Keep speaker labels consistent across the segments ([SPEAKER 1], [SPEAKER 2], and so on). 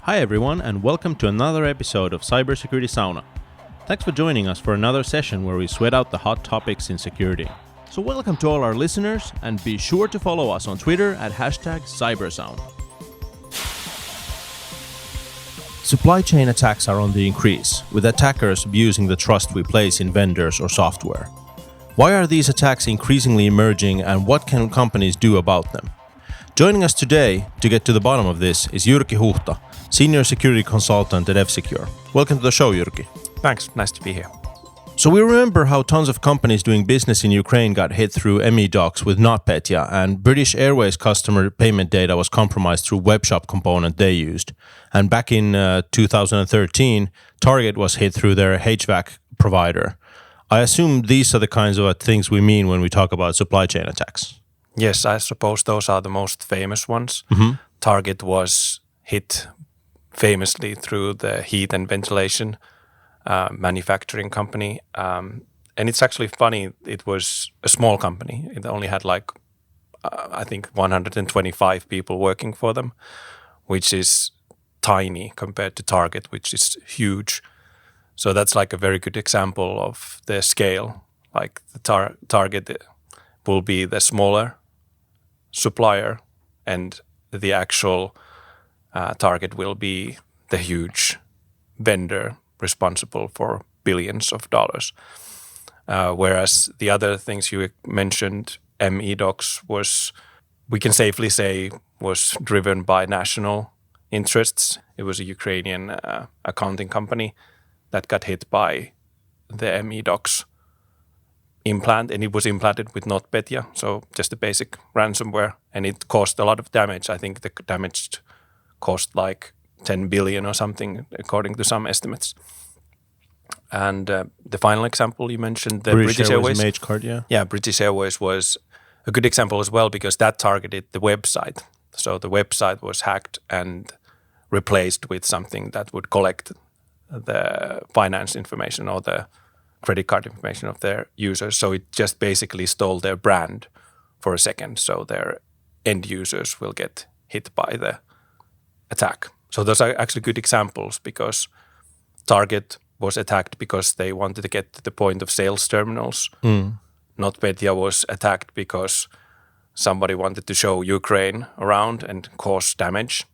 [SPEAKER 1] Hi everyone, and welcome to another episode of Cybersecurity Sauna. Thanks for joining us for another session where we sweat out the hot topics in security. So welcome to all our listeners, and be sure to follow us on Twitter at #CyberSauna. Supply chain attacks are on the increase, with attackers abusing the trust we place in vendors or software. Why are these attacks increasingly emerging, and what can companies do about them? Joining us today to get to the bottom of this is Jyrki Huhta, Senior Security Consultant at F-Secure. Welcome to the show, Jyrki.
[SPEAKER 2] Thanks, nice to be here.
[SPEAKER 1] So we remember how tons of companies doing business in Ukraine got hit through ME docs with NotPetya, and British Airways customer payment data was compromised through webshop component they used. And back in 2013, Target was hit through their HVAC provider. I assume these are the kinds of things we mean when we talk about supply chain attacks.
[SPEAKER 2] Yes, I suppose those are the most famous ones. Target was hit famously through the heat and ventilation manufacturing company. And it's actually funny, it was a small company. It only had I think 125 people working for them, which is tiny compared to Target, which is huge. So that's like a very good example of the scale. Like the Target will be the smaller supplier, and the actual Target will be the huge vendor responsible for billions of dollars. Whereas the other things you mentioned, ME docs we can safely say, was driven by national interests. It was a Ukrainian accounting company that got hit by the ME docs implant, and it was implanted with NotPetya, so just a basic ransomware, and it caused a lot of damage. I think the damage cost like 10 billion or something, according to some estimates. And the final example you mentioned, the British Airways
[SPEAKER 1] Mage card, yeah.
[SPEAKER 2] Yeah, British Airways was a good example as well, because that targeted the website. So the website was hacked and replaced with something that would collect the finance information or the credit card information of their users. So it just basically stole their brand for a second. So their end users will get hit by the attack. So those are actually good examples, because Target was attacked because they wanted to get to the point of sales terminals. NotPetya was attacked because somebody wanted to show Ukraine around and cause damage.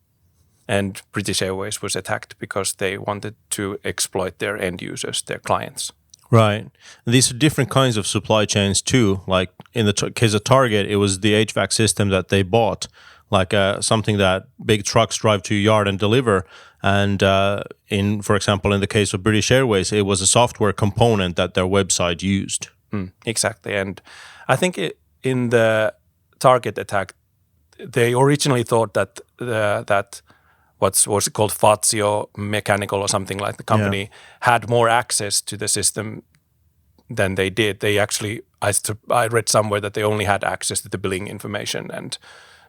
[SPEAKER 2] And British Airways was attacked because they wanted to exploit their end users, their clients.
[SPEAKER 1] Right. And these are different kinds of supply chains too. Like in the case of Target, it was the HVAC system that they bought, like something that big trucks drive to a yard and deliver. And for example, in the case of British Airways, it was a software component that their website used.
[SPEAKER 2] Exactly. And I think in the Target attack, they originally thought that what's it called, Fazio Mechanical or something like the company, had more access to the system than they did. They actually, I read somewhere that they only had access to the billing information and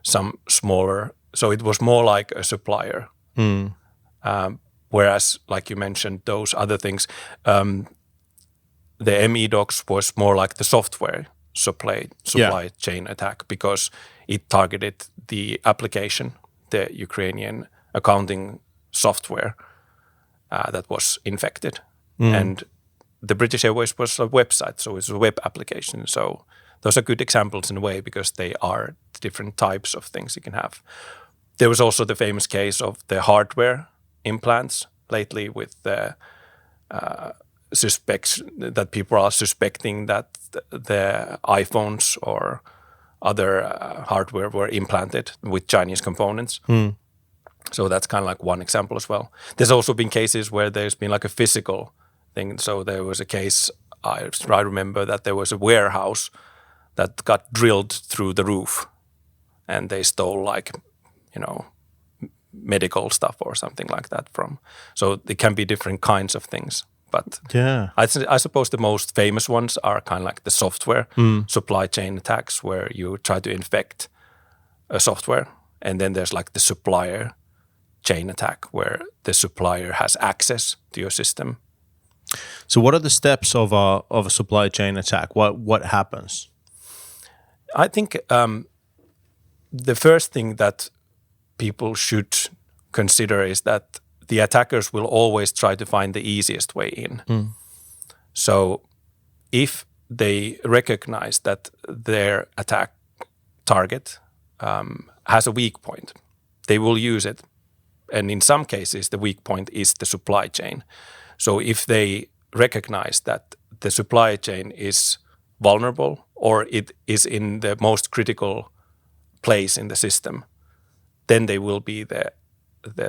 [SPEAKER 2] some smaller, so it was more like a supplier. Whereas, like you mentioned, those other things, the ME docs was more like the software supply chain attack, because it targeted the application, the Ukrainian accounting software that was infected. And the British Airways was a website, so it's a web application. So those are good examples in a way, because they are different types of things you can have. There was also the famous case of the hardware implants lately, with the suspects that people are suspecting that the iPhones or other hardware were implanted with Chinese components. So that's kind of like one example as well. There's also been cases where there's been like a physical thing. So there was a case, I remember that there was a warehouse that got drilled through the roof, and they stole medical stuff or something like that from. So it can be different kinds of things. But I suppose the most famous ones are kind of like the software supply chain attacks, where you try to infect a software, and then there's like the supplier chain attack, where the supplier has access to your system.
[SPEAKER 1] So what are the steps of a supply chain attack? What happens?
[SPEAKER 2] I think the first thing that people should consider is that the attackers will always try to find the easiest way in. So if they recognize that their attack target has a weak point, they will use it. And in some cases, the weak point is the supply chain. So if they recognize that the supply chain is vulnerable or it is in the most critical place in the system, then they will be the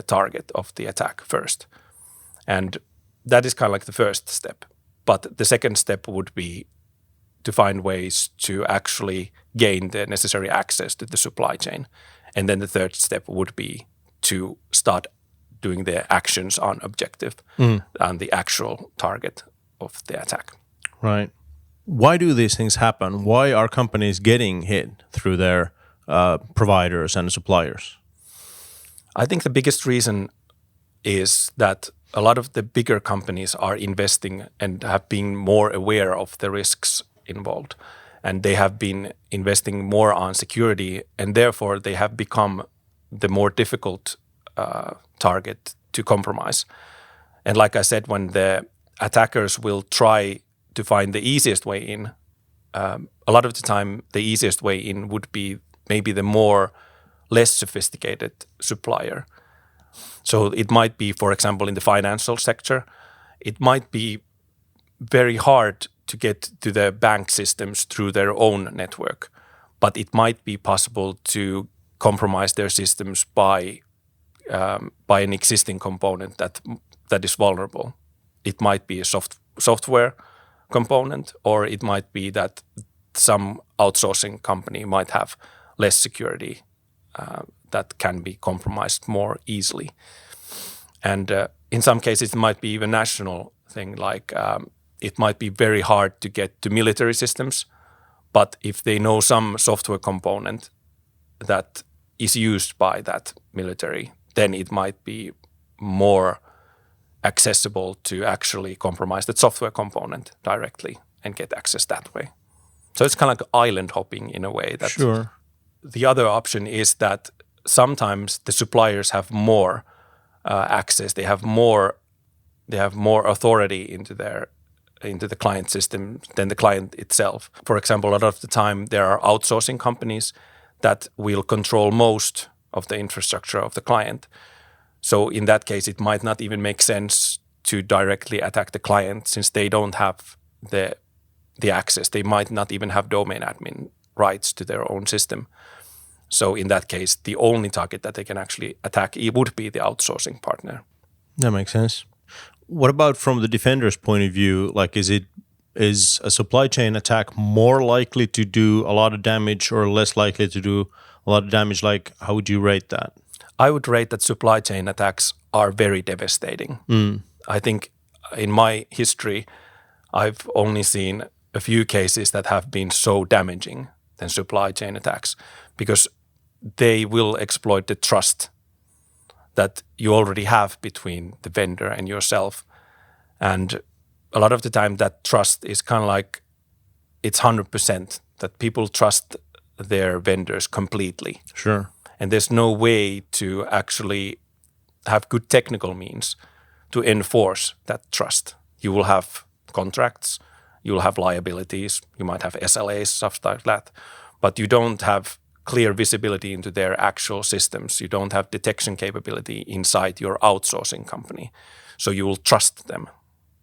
[SPEAKER 2] target of the attack first. And that is kind of like the first step. But the second step would be to find ways to actually gain the necessary access to the supply chain. And then the third step would be to start doing the actions on objective and the actual target of the attack.
[SPEAKER 1] Right. Why do these things happen? Why are companies getting hit through their providers and suppliers?
[SPEAKER 2] I think the biggest reason is that a lot of the bigger companies are investing and have been more aware of the risks involved. And they have been investing more on security, and therefore they have become the more difficult target to compromise. And like I said, when the attackers will try to find the easiest way in, a lot of the time the easiest way in would be maybe the less sophisticated supplier. So it might be, for example, in the financial sector, it might be very hard to get to the bank systems through their own network, but it might be possible to compromise their systems by an existing component that is vulnerable. It might be a software component, or it might be that some outsourcing company might have less security that can be compromised more easily. And in some cases, it might be even national thing, like it might be very hard to get to military systems, but if they know some software component that is used by that military, then it might be more accessible to actually compromise that software component directly and get access that way. So it's kind of like island hopping in a way. That
[SPEAKER 1] Sure.
[SPEAKER 2] The other option is that sometimes the suppliers have more access. They have more authority into the client system than the client itself. For example, a lot of the time there are outsourcing companies that will control most of the infrastructure of the client. So in that case, it might not even make sense to directly attack the client, since they don't have the access. They might not even have domain admin rights to their own system. So in that case, the only target that they can actually attack, it would be the outsourcing partner.
[SPEAKER 1] That makes sense. What about from the defender's point of view? Like, is a supply chain attack more likely to do a lot of damage or less likely to do a lot of damage? Like, how would you rate that?
[SPEAKER 2] I would rate that supply chain attacks are very devastating. I think in my history, I've only seen a few cases that have been so damaging than supply chain attacks, because they will exploit the trust that you already have between the vendor and yourself. And a lot of the time that trust is kind of like, it's 100%, that people trust their vendors completely.
[SPEAKER 1] Sure.
[SPEAKER 2] And there's no way to actually have good technical means to enforce that trust. You will have contracts, you will have liabilities, you might have SLAs, stuff like that, but you don't have clear visibility into their actual systems. You don't have detection capability inside your outsourcing company. So you will trust them.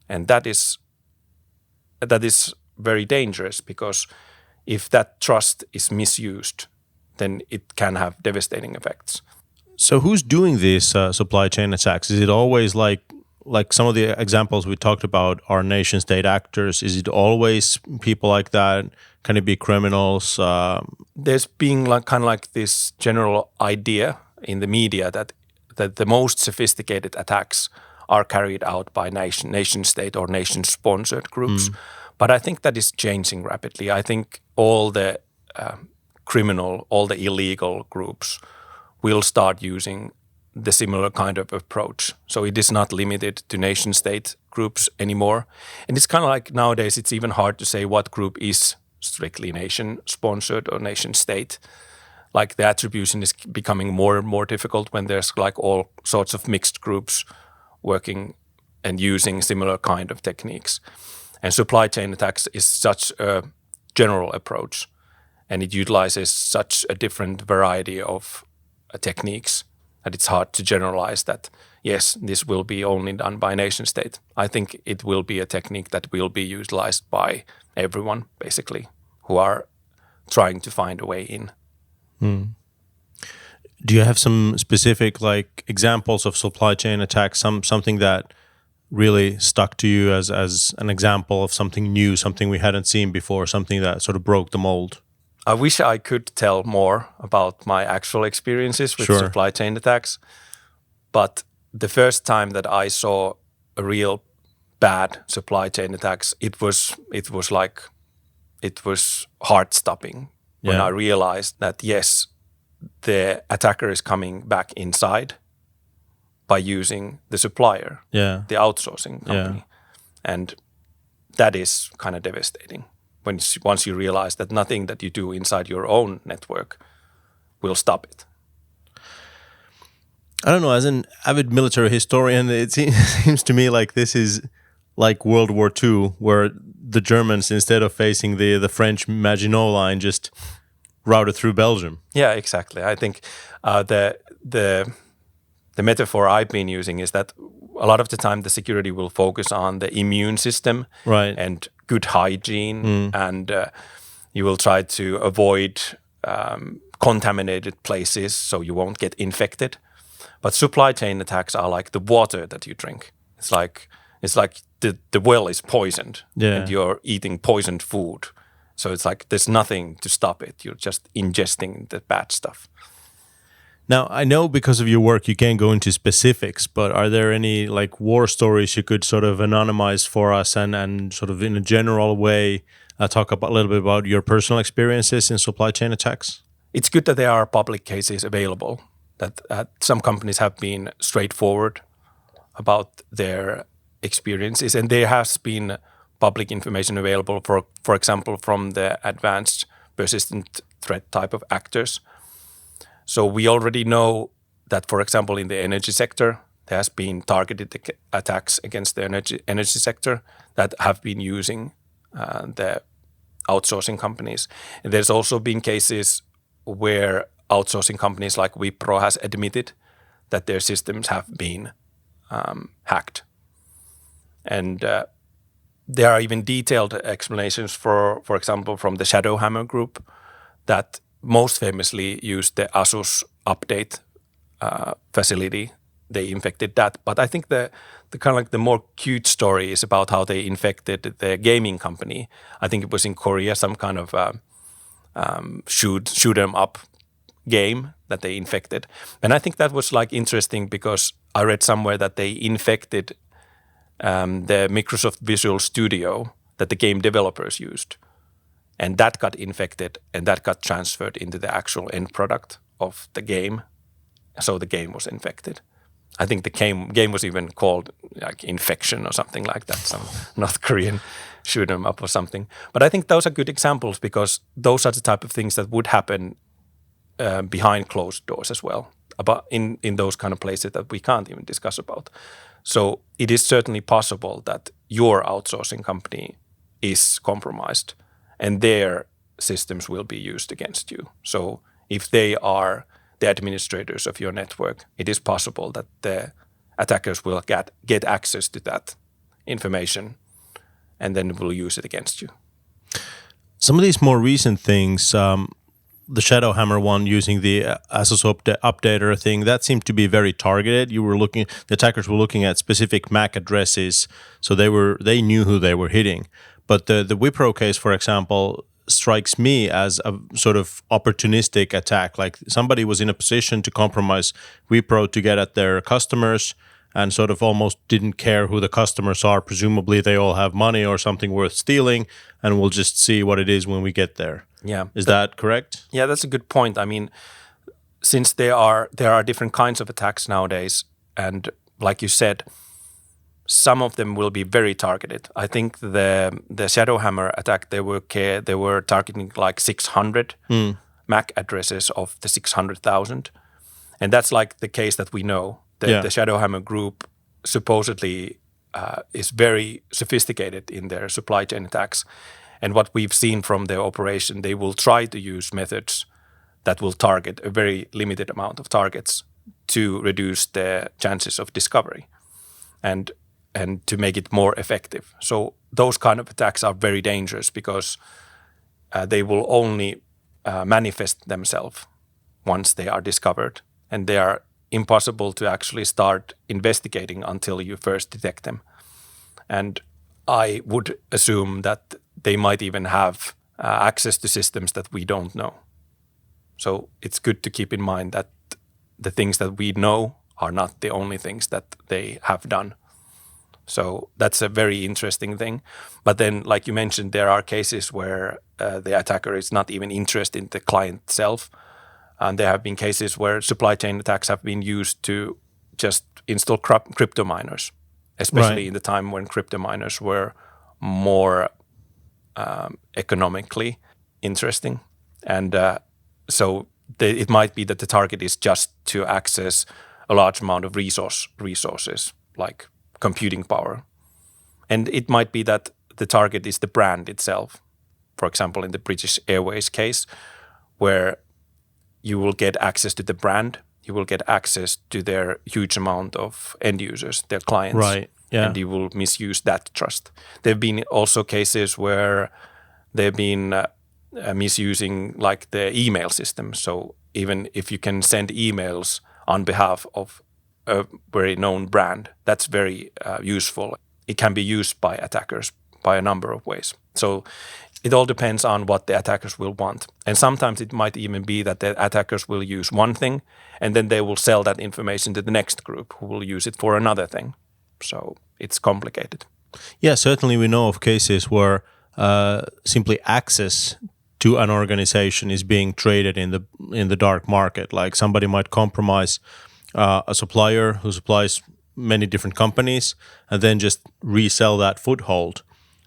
[SPEAKER 2] And that is very dangerous, because if that trust is misused, then it can have devastating effects.
[SPEAKER 1] So who's doing these supply chain attacks? Is it always like some of the examples we talked about are nation state actors? Is it always people like that? Can it be criminals?
[SPEAKER 2] There's been kind of like this general idea in the media that the most sophisticated attacks are carried out by nation state or nation sponsored groups. But I think that is changing rapidly. I think all the all the illegal groups will start using the similar kind of approach. So it is not limited to nation state groups anymore. And it's kind of like nowadays it's even hard to say what group is strictly nation sponsored or nation state. like the attribution is becoming more and more difficult when there's like all sorts of mixed groups working and using similar kind of techniques. And supply chain attacks is such a general approach, and it utilizes such a different variety of techniques that it's hard to generalize that, yes, this will be only done by nation state. I think it will be a technique that will be utilized by everyone, basically, who are trying to find a way in.
[SPEAKER 1] Do you have some specific like examples of supply chain attacks, something that really stuck to you as an example of something new, something we hadn't seen before, something that sort of broke the mold?
[SPEAKER 2] I wish I could tell more about my actual experiences with supply chain attacks, but the first time that I saw a real bad supply chain attacks, it was heart-stopping when I realized that, yes, the attacker is coming back inside by using the supplier, the outsourcing company. And that is kind of devastating once you realize that nothing that you do inside your own network will stop it.
[SPEAKER 1] I don't know, as an avid military historian, it seems to me like this is like World War II, where the Germans, instead of facing the French Maginot Line, just routed through Belgium.
[SPEAKER 2] Yeah, exactly. I think the metaphor I've been using is that a lot of the time the security will focus on the immune system and good hygiene, and you will try to avoid contaminated places so you won't get infected. But supply chain attacks are like the water that you drink. It's like the well is poisoned and you're eating poisoned food. So it's like there's nothing to stop it. You're just ingesting the bad stuff.
[SPEAKER 1] Now, I know because of your work you can't go into specifics, but are there any like war stories you could sort of anonymize for us and sort of in a general way talk about a little bit about your personal experiences in supply chain attacks?
[SPEAKER 2] It's good that there are public cases available, that some companies have been straightforward about their experiences, and there has been public information available, for example, from the advanced persistent threat type of actors. So we already know that, for example, in the energy sector, there has been targeted attacks against the energy sector that have been using the outsourcing companies. And there's also been cases where outsourcing companies like Wipro has admitted that their systems have been hacked. And there are even detailed explanations, for example, from the Shadowhammer group that most famously used the Asus update facility. They infected that. But I think the kind of like the more cute story is about how they infected the gaming company. I think it was in Korea, some kind of shoot 'em up game that they infected. And I think that was like interesting because I read somewhere that they infected the Microsoft Visual Studio that the game developers used. And that got infected and that got transferred into the actual end product of the game. So the game was infected. I think the game was even called like Infection or something like that, some North Korean shoot 'em up or something. But I think those are good examples because those are the type of things that would happen behind closed doors as well, about in those kind of places that we can't even discuss about. So it is certainly possible that your outsourcing company is compromised and their systems will be used against you. So if they are the administrators of your network, it is possible that the attackers will get access to that information and then will use it against you.
[SPEAKER 1] Some of these more recent things, the Shadowhammer one using the Asus updater thing, that seemed to be very targeted. The attackers were looking at specific MAC addresses, so they knew who they were hitting. But the Wipro case, for example, strikes me as a sort of opportunistic attack. Like somebody was in a position to compromise Wipro to get at their customers and sort of almost didn't care who the customers are. Presumably they all have money or something worth stealing, and we'll just see what it is when we get there.
[SPEAKER 2] Yeah.
[SPEAKER 1] Is that correct?
[SPEAKER 2] Yeah, that's a good point. I mean, since there are different kinds of attacks nowadays, and like you said, some of them will be very targeted. I think the Shadowhammer attack, they were targeting like 600 MAC addresses of the 600,000. And that's like the case that we know. The Shadowhammer group supposedly is very sophisticated in their supply chain attacks. And what we've seen from their operation, they will try to use methods that will target a very limited amount of targets to reduce the chances of discovery and to make it more effective. So those kind of attacks are very dangerous because they will only manifest themselves once they are discovered, and they are impossible to actually start investigating until you first detect them. And I would assume that they might even have access to systems that we don't know. So it's good to keep in mind that the things that we know are not the only things that they have done. So that's a very interesting thing. But then, like you mentioned, there are cases where the attacker is not even interested in the client itself. And there have been cases where supply chain attacks have been used to just install crypto miners, especially in the time when crypto miners were more economically interesting. And so it might be that the target is just to access a large amount of resources, like computing power. And it might be that the target is the brand itself. For example, in the British Airways case, where you will get access to the brand, you will get access to their huge amount of end users, their clients, and you will misuse that trust. There have been also cases where they've been misusing like the email system. So even if you can send emails on behalf of a very known brand, that's very useful. It can be used by attackers by a number of ways. So it all depends on what the attackers will want. And sometimes it might even be that the attackers will use one thing and then they will sell that information to the next group who will use it for another thing. So it's complicated.
[SPEAKER 1] Yeah, certainly we know of cases where simply access to an organization is being traded in the dark market. Like somebody might compromise a supplier who supplies many different companies and then just resell that foothold,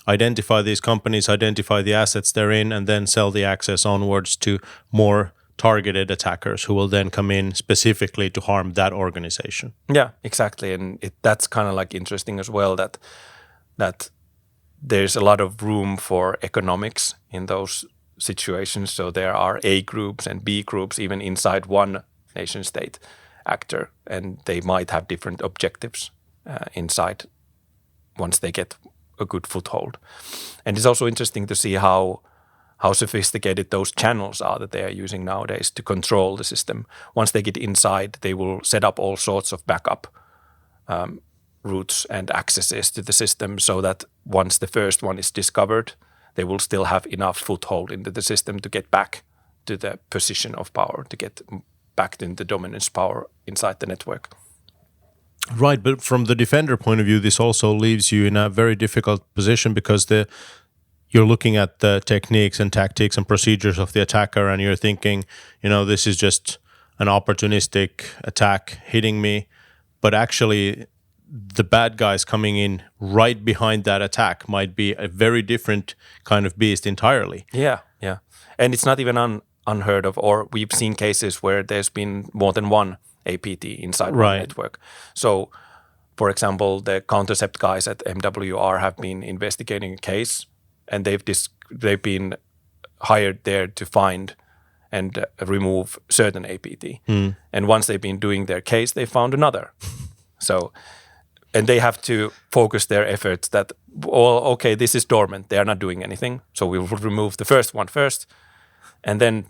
[SPEAKER 1] identify these companies, identify the assets they're in, and then sell the access onwards to more targeted attackers who will then come in specifically to harm that organization.
[SPEAKER 2] Yeah, exactly. And that's kind of like interesting as well that there's a lot of room for economics in those situations. So there are A groups and B groups even inside one nation state actor, and they might have different objectives inside once they get a good foothold. And it's also interesting to see how sophisticated those channels are that they are using nowadays to control the system. Once they get inside, they will set up all sorts of backup routes and accesses to the system so that once the first one is discovered, they will still have enough foothold into the system to get back to the position of power, to get back into dominance power inside the network.
[SPEAKER 1] Right, but from the defender point of view, this also leaves you in a very difficult position because you're looking at the techniques and tactics and procedures of the attacker and you're thinking, this is just an opportunistic attack hitting me, but actually the bad guys coming in right behind that attack might be a very different kind of beast entirely.
[SPEAKER 2] Yeah. And it's not even unheard of, or we've seen cases where there's been more than one APT inside one network. So, for example, the Countercept guys at MWR have been investigating a case, and they've been hired there to find and remove certain APT. And once they've been doing their case, they found another. And they have to focus their efforts that, okay, this is dormant. They are not doing anything. So we will remove the first one first, and then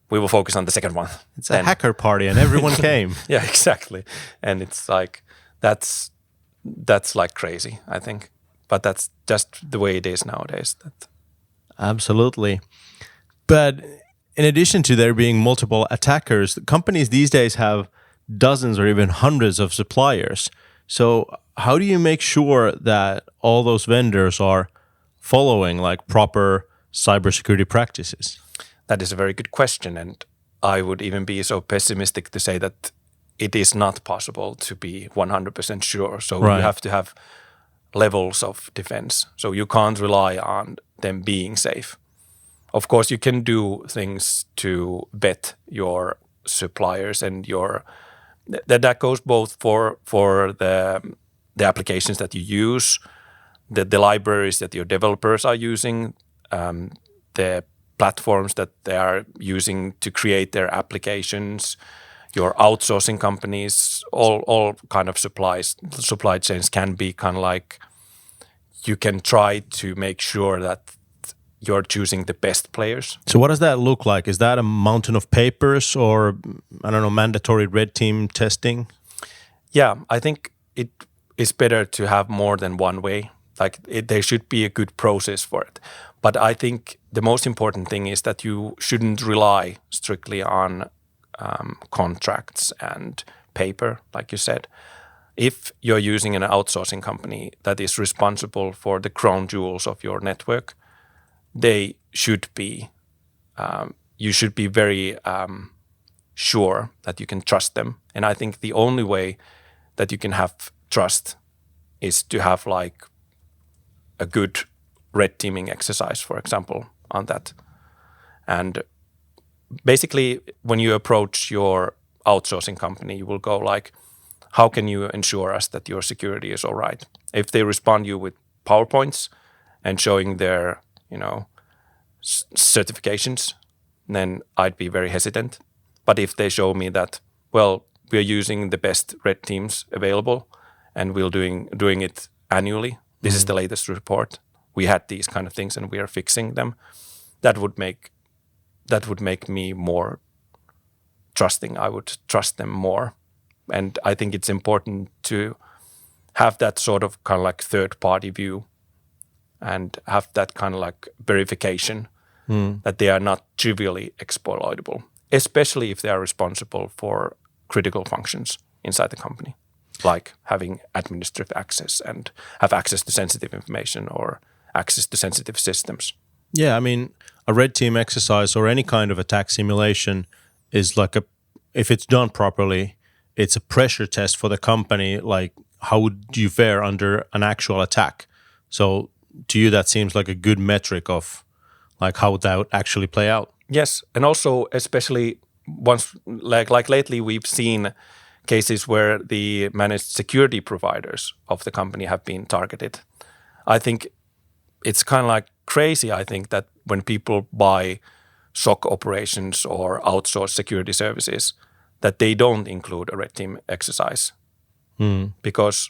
[SPEAKER 2] we will focus on the second one.
[SPEAKER 1] It's a hacker party and everyone came.
[SPEAKER 2] Yeah, exactly. And it's like, that's like crazy, I think. But that's just the way it is nowadays.
[SPEAKER 1] Absolutely. But in addition to there being multiple attackers, companies these days have dozens or even hundreds of suppliers. So how do you make sure that all those vendors are following like proper cybersecurity practices?
[SPEAKER 2] That is a very good question. And I would even be so pessimistic to say that it is not possible to be 100% sure. So you have to have levels of defense. So you can't rely on them being safe. Of course, you can do things to vet your suppliers and that goes both for the applications that you use, the libraries that your developers are using, the platforms that they are using to create their applications, your outsourcing companies, all kind of supply chains can be kind of like, you can try to make sure that you're choosing the best players.
[SPEAKER 1] So what does that look like? Is that a mountain of papers or, I don't know, mandatory red team testing?
[SPEAKER 2] Yeah, I think it is better to have more than one way. Like there should be a good process for it. But I think the most important thing is that you shouldn't rely strictly on contracts and paper, like you said. If you're using an outsourcing company that is responsible for the crown jewels of your network, they should be, you should be very sure that you can trust them. And I think the only way that you can have trust is to have like a good red teaming exercise, for example, on that. And basically, when you approach your outsourcing company, you will go like, how can you ensure us that your security is all right? If they respond you with PowerPoints and showing their, certifications, then I'd be very hesitant. But if they show me that, well, we're using the best red teams available and we're doing it annually, this is the latest report, we had these kind of things and we are fixing them, that would make me more trusting. I would trust them more. And I think it's important to have that sort of kind of like third-party view and have that kind of like verification that they are not trivially exploitable, especially if they are responsible for critical functions inside the company, like having administrative access and have access to sensitive information or access to sensitive systems.
[SPEAKER 1] Yeah, I mean, a red team exercise or any kind of attack simulation is like if it's done properly, it's a pressure test for the company, like how would you fare under an actual attack? So to you, that seems like a good metric of like how that would actually play out.
[SPEAKER 2] Yes, and also especially once, like lately, we've seen cases where the managed security providers of the company have been targeted. I think it's kind of like crazy, I think, that when people buy SOC operations or outsource security services, that they don't include a red team exercise. Because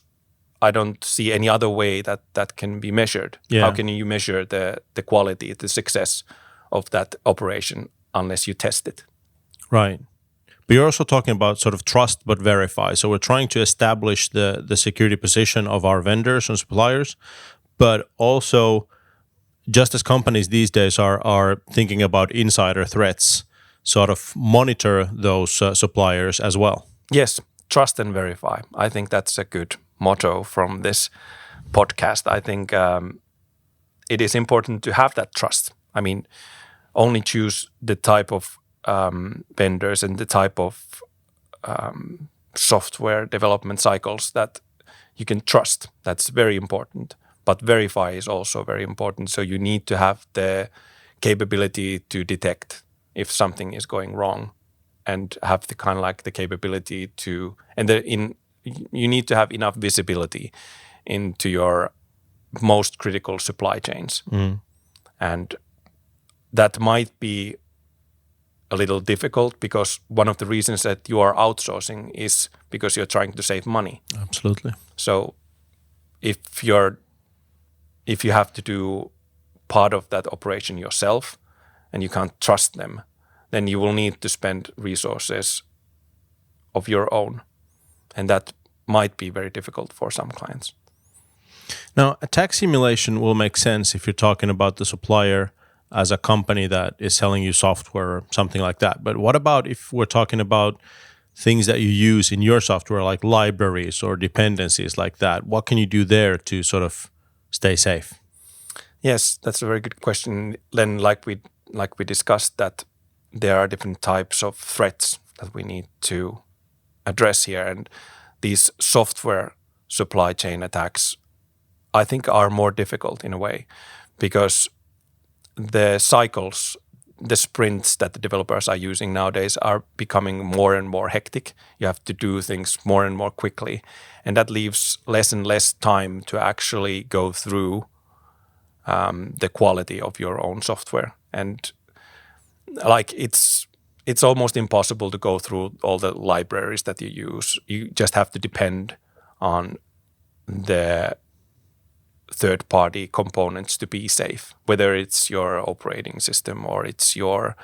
[SPEAKER 2] I don't see any other way that can be measured.
[SPEAKER 1] Yeah.
[SPEAKER 2] How can you measure the quality, the success of that operation unless you test it?
[SPEAKER 1] Right. But you're also talking about sort of trust but verify. So we're trying to establish the security position of our vendors and suppliers, but also just as companies these days are thinking about insider threats, sort of monitor those suppliers as well.
[SPEAKER 2] Yes, trust and verify. I think that's a good motto from this podcast. I think it is important to have that trust. I mean, only choose the type of vendors and the type of software development cycles that you can trust. That's very important. But verify is also very important. So you need to have the capability to detect if something is going wrong and have the kind of like the capability to, and you need to have enough visibility into your most critical supply chains. And that might be a little difficult because one of the reasons that you are outsourcing is because you're trying to save money.
[SPEAKER 1] Absolutely.
[SPEAKER 2] So if you have to do part of that operation yourself and you can't trust them, then you will need to spend resources of your own. And that might be very difficult for some clients.
[SPEAKER 1] Now, attack simulation will make sense if you're talking about the supplier as a company that is selling you software or something like that. But what about if we're talking about things that you use in your software, like libraries or dependencies like that? What can you do there to sort of stay safe?
[SPEAKER 2] Yes, that's a very good question. Then, like we discussed, that there are different types of threats that we need to address here, and these software supply chain attacks, I think, are more difficult in a way because the cycles, the sprints that the developers are using nowadays are becoming more and more hectic. You have to do things more and more quickly, and that leaves less and less time to actually go through the quality of your own software. And like it's almost impossible to go through all the libraries that you use. You just have to depend on the third-party components to be safe, whether it's your operating system or it's your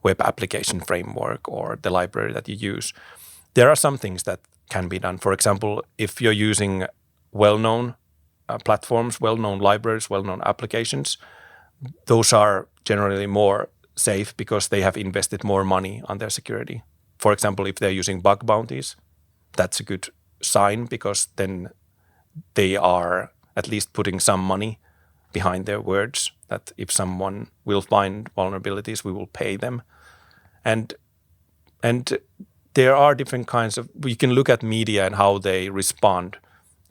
[SPEAKER 2] web application framework or the library that you use. There are some things that can be done. For example, if you're using well-known platforms, well-known libraries, well-known applications, those are generally more safe because they have invested more money on their security. For example, if they're using bug bounties, that's a good sign because then they are at least putting some money behind their words, that if someone will find vulnerabilities, we will pay them. And there are different kinds of, you can look at media and how they respond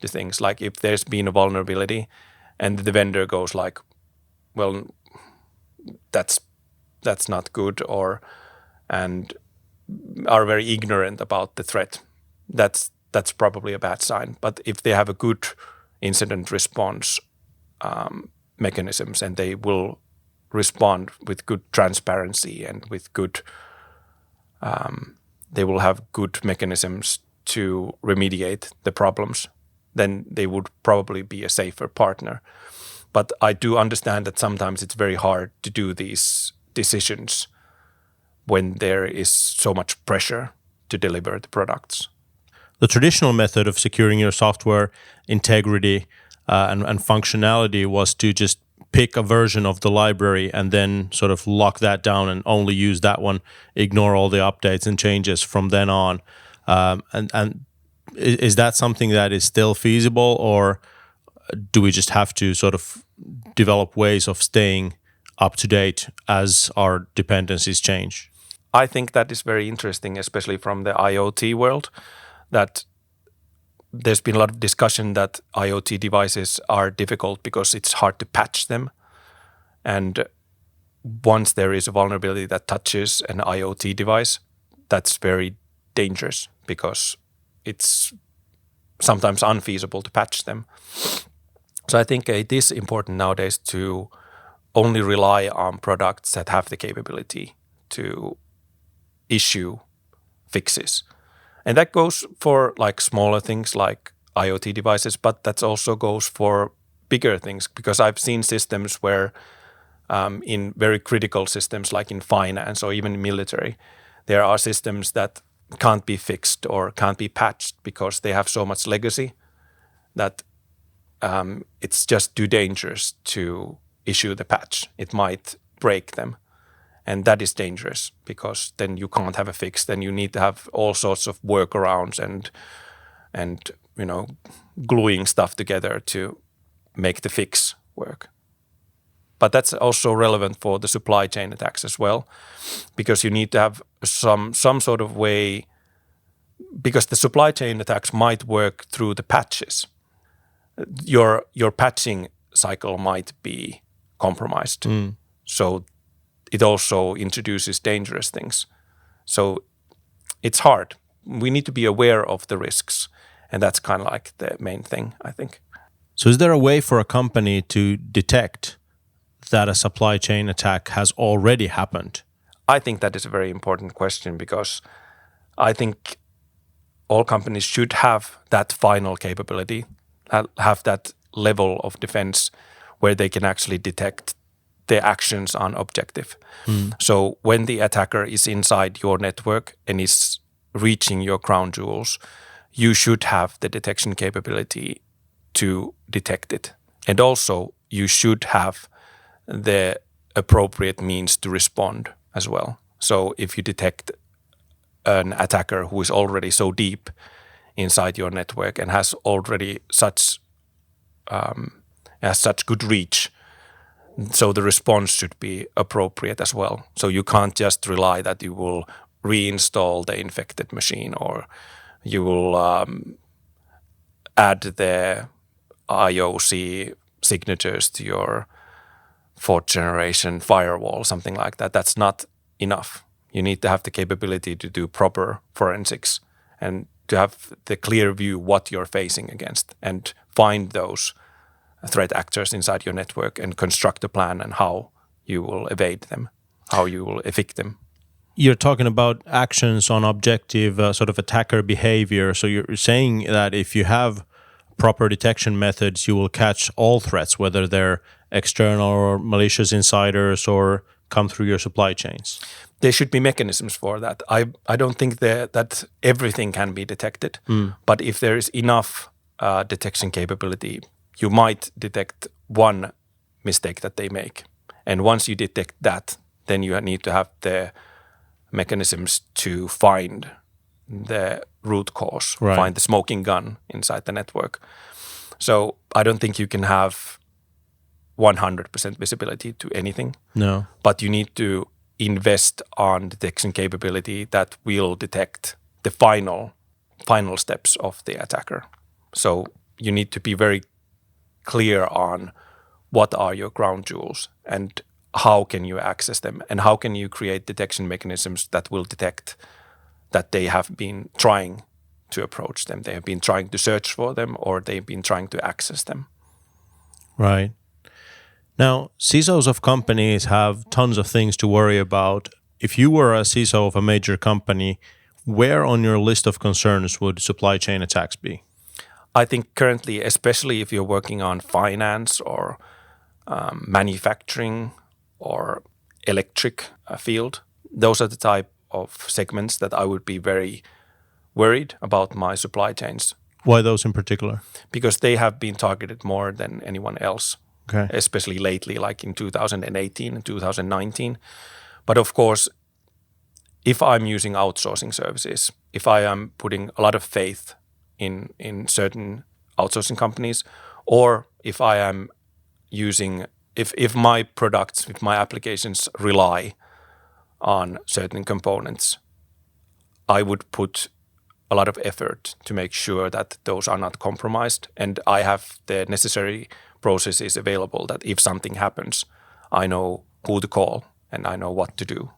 [SPEAKER 2] to things. Like if there's been a vulnerability and the vendor goes like, well, that's not good, and are very ignorant about the threat, that's probably a bad sign. But if they have a good incident response mechanisms and they will respond with good transparency and with good, they will have good mechanisms to remediate the problems, then they would probably be a safer partner. But I do understand that sometimes it's very hard to do these decisions when there is so much pressure to deliver the products.
[SPEAKER 1] The traditional method of securing your software integrity and functionality was to just pick a version of the library and then sort of lock that down and only use that one, ignore all the updates and changes from then on. And is that something that is still feasible, or do we just have to sort of develop ways of staying up to date as our dependencies change?
[SPEAKER 2] I think that is very interesting, especially from the IoT world, that there's been a lot of discussion that IoT devices are difficult because it's hard to patch them. And once there is a vulnerability that touches an IoT device, that's very dangerous because it's sometimes unfeasible to patch them. So I think it is important nowadays to only rely on products that have the capability to issue fixes. And that goes for like smaller things like IoT devices, but that also goes for bigger things, because I've seen systems where in very critical systems like in finance or even military, there are systems that can't be fixed or can't be patched because they have so much legacy that it's just too dangerous to issue the patch. It might break them. And that is dangerous because then you can't have a fix. Then you need to have all sorts of workarounds and you know, gluing stuff together to make the fix work. But that's also relevant for the supply chain attacks as well, because you need to have some sort of way, because the supply chain attacks might work through the patches. Your patching cycle might be compromised. So it also introduces dangerous things. So it's hard. We need to be aware of the risks. And that's kind of like the main thing, I think.
[SPEAKER 1] So is there a way for a company to detect that a supply chain attack has already happened?
[SPEAKER 2] I think that is a very important question, because I think all companies should have that final capability, have that level of defense where they can actually detect the actions on objective. So when the attacker is inside your network and is reaching your crown jewels, you should have the detection capability to detect it. And also you should have the appropriate means to respond as well. So if you detect an attacker who is already so deep inside your network and has already such good reach, so the response should be appropriate as well. So you can't just rely that you will reinstall the infected machine, or you will add the IOC signatures to your fourth generation firewall, something like that. That's not enough. You need to have the capability to do proper forensics and to have the clear view what you're facing against and find those threat actors inside your network and construct a plan and how you will evade them, how you will evict them.
[SPEAKER 1] You're talking about actions on objective sort of attacker behavior. So you're saying that if you have proper detection methods, you will catch all threats, whether they're external or malicious insiders or come through your supply chains.
[SPEAKER 2] There should be mechanisms for that. I don't think that everything can be detected, but if there is enough detection capability, you might detect one mistake that they make. And once you detect that, then you need to have the mechanisms to find the root cause, find the smoking gun inside the network. So I don't think you can have 100% visibility to anything.
[SPEAKER 1] No.
[SPEAKER 2] But you need to invest on detection capability that will detect the final steps of the attacker. So you need to be very clear on what are your ground jewels and how can you access them and how can you create detection mechanisms that will detect that they have been trying to approach them. They have been trying to search for them or they've been trying to access them.
[SPEAKER 1] Right. Now, CISOs of companies have tons of things to worry about. If you were a CISO of a major company, where on your list of concerns would supply chain attacks be?
[SPEAKER 2] I think currently, especially if you're working on finance or manufacturing or electric field, those are the type of segments that I would be very worried about my supply chains.
[SPEAKER 1] Why those in particular?
[SPEAKER 2] Because they have been targeted more than anyone else,
[SPEAKER 1] okay.
[SPEAKER 2] Especially lately, like in 2018 and 2019. But of course, if I'm using outsourcing services, if I am putting a lot of faith in certain outsourcing companies, or if I am using, if my products, if my applications rely on certain components, I would put a lot of effort to make sure that those are not compromised. And I have the necessary processes available that if something happens, I know who to call and I know what to do.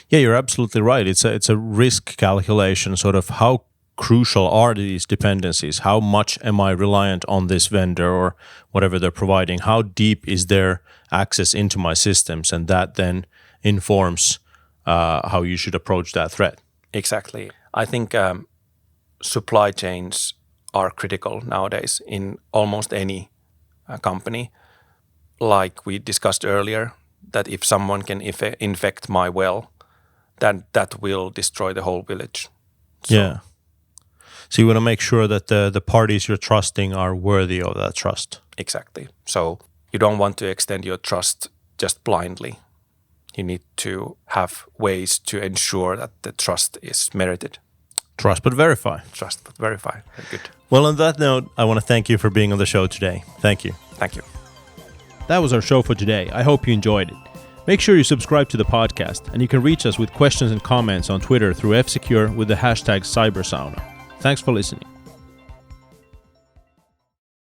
[SPEAKER 1] Yeah, you're absolutely right. It's a risk calculation, sort of how crucial are these dependencies? How much am I reliant on this vendor or whatever they're providing? How deep is their access into my systems? And that then informs how you should approach that threat.
[SPEAKER 2] Exactly. I think supply chains are critical nowadays in almost any company. Like we discussed earlier, that if someone can infect my well, then that will destroy the whole village. So,
[SPEAKER 1] yeah. So you want to make sure that the parties you're trusting are worthy of that trust.
[SPEAKER 2] Exactly. So you don't want to extend your trust just blindly. You need to have ways to ensure that the trust is merited.
[SPEAKER 1] Trust but verify.
[SPEAKER 2] Trust but verify. Very good.
[SPEAKER 1] Well, on that note, I want to thank you for being on the show today. Thank you.
[SPEAKER 2] Thank you.
[SPEAKER 1] That was our show for today. I hope you enjoyed it. Make sure you subscribe to the podcast, and you can reach us with questions and comments on Twitter through F-Secure with the hashtag Cybersauna. Thanks for listening.